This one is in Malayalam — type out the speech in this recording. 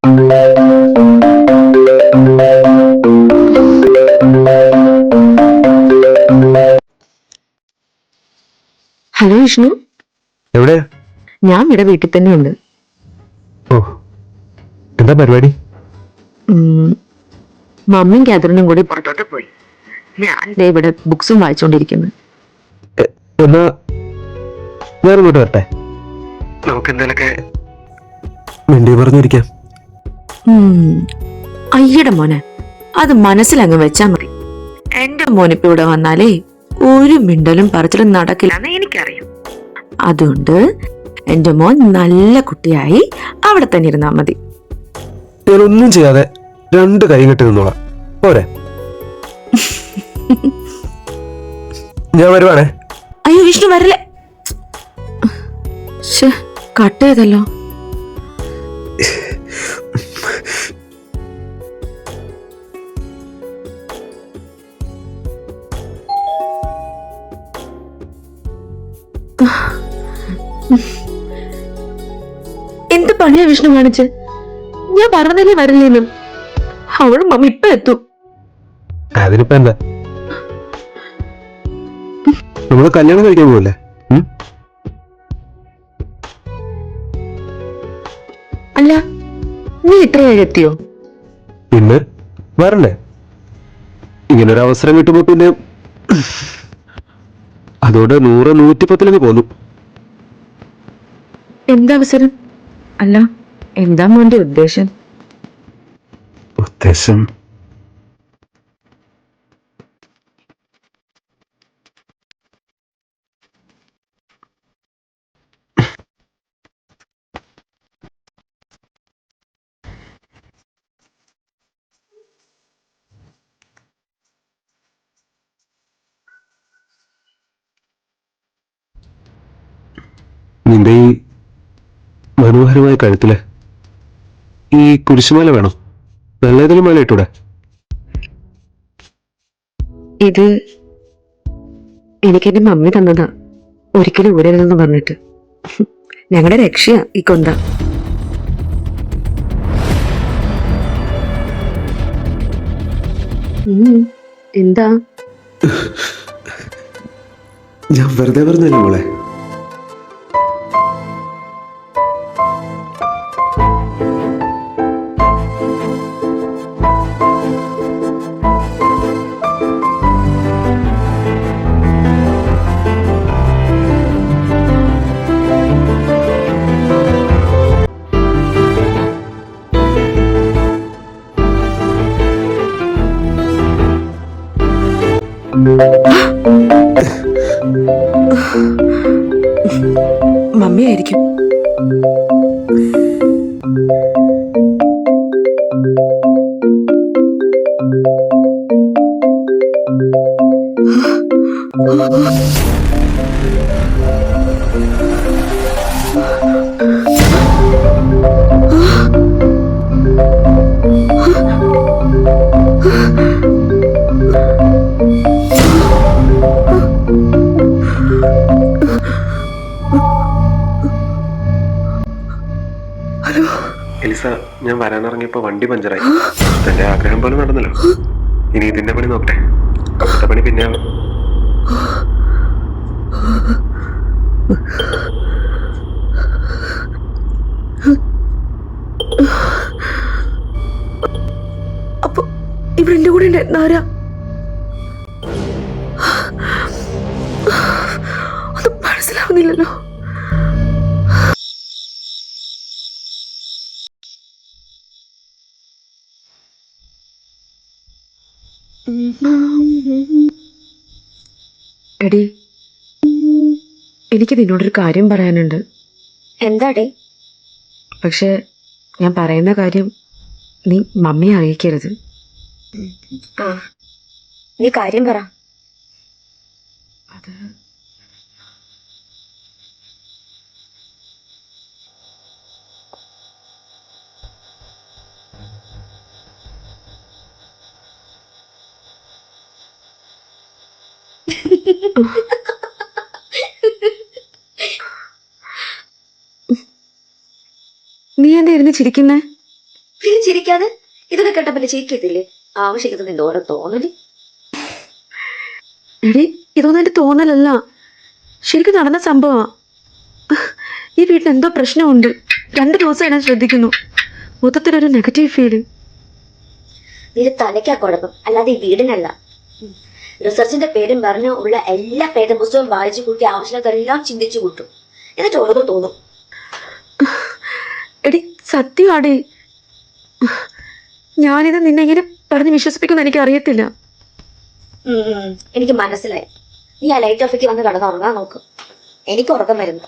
ഹലോ വിഷ്ണു, എവിടെ? ഞാൻ ഇവിടെ വീട്ടിൽ തന്നെയുണ്ട്. ഓ, എന്താ പരിപാടി? മമ്മിയും കാതറിനും കൂടി പുറത്തോട്ട് പോയി. ഞാൻ ദേ ഇവിടെ ബുക്സും വായിച്ചോണ്ടിരിക്കുന്നു. എന്നാ ഞാൻ ഇങ്ങോട്ട് വരട്ടെ, നമുക്ക് എന്തെങ്കിലുമൊക്കെ മിണ്ടി പറഞ്ഞിരിക്കാം. അയ്യടെ മോനെ, അത് മനസ്സിലങ്ങ് വെച്ചാ മതി. എന്റെ മോനിപ്പോ ഇവിടെ വന്നാലേ ഒരു മിണ്ടലും പറച്ചിലും നടക്കില്ലെന്ന് എനിക്കറിയാം. അതുകൊണ്ട് എന്റെ മോൻ നല്ല കുട്ടിയായി അവിടെ തന്നെ ഇരുന്നാ മതി. ഞാനൊന്നും ചെയ്യാതെ രണ്ട് കൈ കെട്ടി നിന്നോളാം, പോരെ? ഞാൻ വരുവാണേ. അയ്യോ വിഷ്ണു വരല്ലേ, കട്ട് ചെയ്തല്ലോ. എന്ത് പണിയാ വിഷ്ണു കാണിച്ച്? ഞാൻ പറഞ്ഞതല്ലേ വരില്ലേന്നും. അവളും മമ്മി ഇപ്പൊ എത്തും. അതിനിപ്പോ എന്താ, നമ്മള് കല്യാണം കഴിക്കാൻ പോവല്ലേ? അല്ല, നീ ഇത്രയായി എത്തിയോ? പിന്നെ വരണ്ടേ? ഇങ്ങനൊരു അവസരം കിട്ടുമ്പോ പിന്നെ അതോടെ 100-110 പോന്നു. എന്താ അവസരം? അല്ല, എന്താ മോന്റെ ഉദ്ദേശം? ഉദ്ദേശം നിന്റെ ഈ മനോഹരമായ കഴുത്തില് ഈ കുരിശുമാല വേണം. നല്ല ഏതെങ്കിലും മാല ഇട്ടൂടെ? ഇത് എനിക്കെന്റെ മമ്മി തന്നതാ, ഒരിക്കലും ഊരരുതെന്ന് പറഞ്ഞിട്ട്. ഞങ്ങളുടെ രക്ഷയാ ഈ കൊന്ത. എന്താ? ഞാൻ വെറുതെ പറഞ്ഞല്ലേ മോളെ. മമ്മിയായിരിക്കും. എലിസ, ഞാൻ വരാനിറങ്ങിയപ്പോ വണ്ടി പഞ്ചറായി. തന്റെ ആഗ്രഹം പോലെ നടന്നല്ലോ. ഇനി ഇതിന്റെ പണി നോക്കട്ടെ. അവിടുത്തെ പണി പിന്നെ അപ്പൊ ഇവിടെ എന്റെ കൂടെ ഉണ്ടായിരുന്നാരാ? അത് മനസ്സിലാവുന്നില്ലല്ലോ. എടി, എനിക്ക് നിന്നോടൊരു കാര്യം പറയാനുണ്ട്. എന്താടി? പക്ഷെ ഞാൻ പറയുന്ന കാര്യം നീ മമ്മിയെ അറിയിക്കരുത്. ആ, നീ കാര്യം പറ. അത് നീ എന്താ ഇരുന്ന് ചിരിക്കുന്നേ? ചിരിക്കാതെ? ഇതൊക്കെ കേട്ടപ്പോ ചിരിക്കത്തില്ലേ? ആവശ്യത്തിന് നിന്റെ ഓരോ തോന്നല്. എടി ഇതൊന്നും എന്റെ തോന്നലല്ല, ശരിക്കും നടന്ന സംഭവമാ. ഈ വീട്ടിൽ എന്തോ പ്രശ്നമുണ്ട്. 2 ദിവസമായി ഞാൻ ശ്രദ്ധിക്കുന്നു. മൊത്തത്തിലൊരു നെഗറ്റീവ് ഫീല്. നിന്റെ തലയ്ക്കാ കുഴപ്പം, അല്ലാതെ ഈ വീടിനല്ല. റിസർച്ചിന്റെ പേരും പറഞ്ഞ് ഉള്ള എല്ലാ പുസ്തകവും വായിച്ചു കൂട്ടി ആവശ്യക്കാരെല്ലാം ചിന്തിച്ചു കൂട്ടും. എന്നിട്ട് ഓരോ തോന്നും. എടി സത്യമാടി, ഞാനിത് നിന്നെ ഇങ്ങനെ പറഞ്ഞ് വിശ്വസിപ്പിക്കുമെന്ന് എനിക്ക് അറിയത്തില്ല. എനിക്ക് മനസ്സിലായി. നീ ആ ലൈറ്റ് ഓഫിക്ക് വന്ന് കിടന്ന് ഉറങ്ങാൻ നോക്കും. എനിക്ക് ഉറക്കം വരുന്നു.